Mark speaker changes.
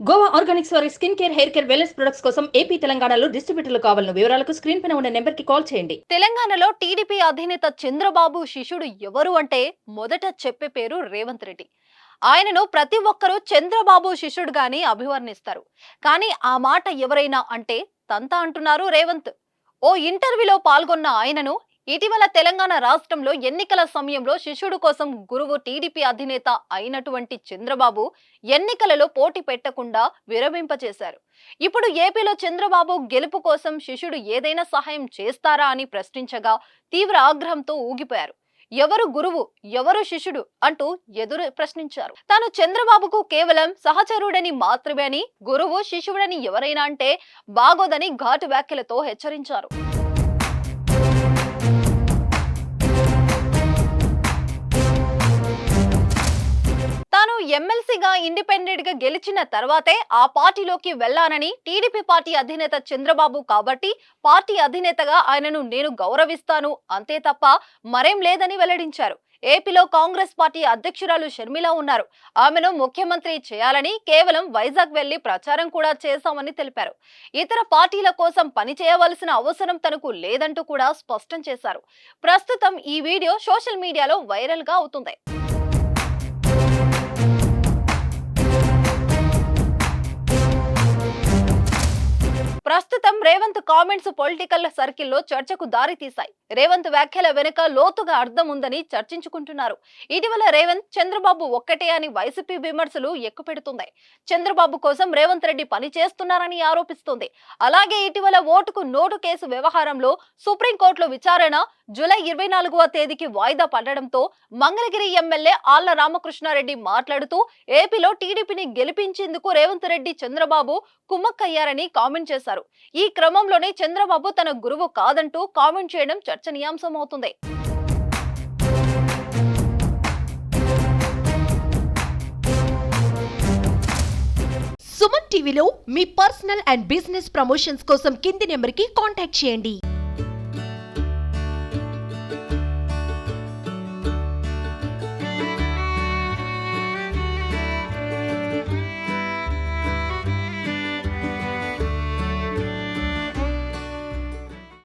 Speaker 1: Goa Organics వారి skin care, hair care, wellness products కోసం AP, తెలంగాణలో డిస్ట్రిబ్యూటర్లు కావాలన్న వివరాలకు స్క్రీన్ పైన ఉన్న నెంబర్ కి కాల్ చేయండి.
Speaker 2: తెలంగాణలో టీడీపీ అధినేత చంద్రబాబు శిష్యుడు ఎవరు అంటే మొదట చెప్పే పేరు రేవంత్ రెడ్డి. ఆయనను ప్రతి ఒక్కరూ చంద్రబాబు శిష్యుడుగాని అభివర్ణిస్తారు. కానీ ఆ మాట ఎవరైనా అంటే తంతా అంటున్నారు రేవంత్. ఓ ఇంటర్వ్యూలో పాల్గొన్న ఆయనను ఇటీవల తెలంగాణ రాష్ట్రంలో ఎన్నికల సమయంలో శిష్యుడు కోసం గురువు టీడీపీ అధినేత అయినటువంటి చంద్రబాబు ఎన్నికలలో పోటీ పెట్టకుండా విరమింపచేశారు. ఇప్పుడు ఏపీలో చంద్రబాబు గెలుపు కోసం శిష్యుడు ఏదైనా సహాయం చేస్తారా అని ప్రశ్నించగా తీవ్ర ఆగ్రహంతో ఊగిపోయారు. ఎవరు గురువు, ఎవరు శిష్యుడు అంటూ ఎదురు ప్రశ్నించారు. తాను చంద్రబాబుకు కేవలం సహచరుడని మాత్రమే అని, గురువు శిష్యుడని ఎవరైనా అంటే బాగోదని ఘాటు వ్యాఖ్యలతో హెచ్చరించారు. తాను ఎమ్మెల్సీగా ఇండిపెండెంట్ గా గెలిచిన తర్వాతే ఆ పార్టీలోకి వెళ్లానని, టీడీపీ పార్టీ అధినేత చంద్రబాబు కాబట్టి పార్టీ అధినేతగా ఆయనను నేను గౌరవిస్తాను అంతే తప్ప మరేం లేదని వెల్లడించారు. ఏపీలో కాంగ్రెస్ పార్టీ అధ్యక్షురాలు షర్మిల ఉన్నారు. ఆమెను ముఖ్యమంత్రి చేయాలని కేవలం వైజాగ్ వెళ్లి ప్రచారం కూడా చేశామని తెలిపారు. ఇతర పార్టీల కోసం పనిచేయవలసిన అవసరం తనకు లేదంటూ కూడా స్పష్టం చేశారు. ప్రస్తుతం ఈ వీడియో సోషల్ మీడియాలో వైరల్ గా అవుతుంది. ప్రస్తుతం రేవంత్ కామెంట్స్ పొలిటికల్ సర్కిల్లో చర్చకు దారి తీశాయి. రేవంత్ వ్యాఖ్యల వెనుక లోతుగా అర్థం ఉందని చర్చించుకుంటున్నారు. ఇటీవల రేవంత్ చంద్రబాబు ఒక్కటే అని వైసీపీ విమర్శలు ఎక్కుపెడుతుంది. చంద్రబాబు కోసం రేవంత్ రెడ్డి పని చేస్తున్నారని ఆరోపిస్తుంది. అలాగే ఇటీవల ఓటుకు నోటు కేసు వ్యవహారంలో సుప్రీంకోర్టులో విచారణ జూలై 24వ తేదీకి వాయిదా పడడంతో మంగళగిరి ఎమ్మెల్యే ఆళ్ల రామకృష్ణారెడ్డి మాట్లాడుతూ ఏపీలో టీడీపీని గెలిపించేందుకు రేవంత్ రెడ్డి చంద్రబాబు కుమ్మక్కయ్యారని కామెంట్ చేశారు. ఈ క్రమంలోనే చంద్రబాబు తన గురువు కాదంటూ కామెంట్ చేయడం చర్చనీయాంశం అవుతుంది.
Speaker 3: సుమన్ టీవీలో మీ పర్సనల్ అండ్ బిజినెస్ ప్రమోషన్స్ కోసం కింది నెంబర్కి కాంటాక్ట్ చేయండి.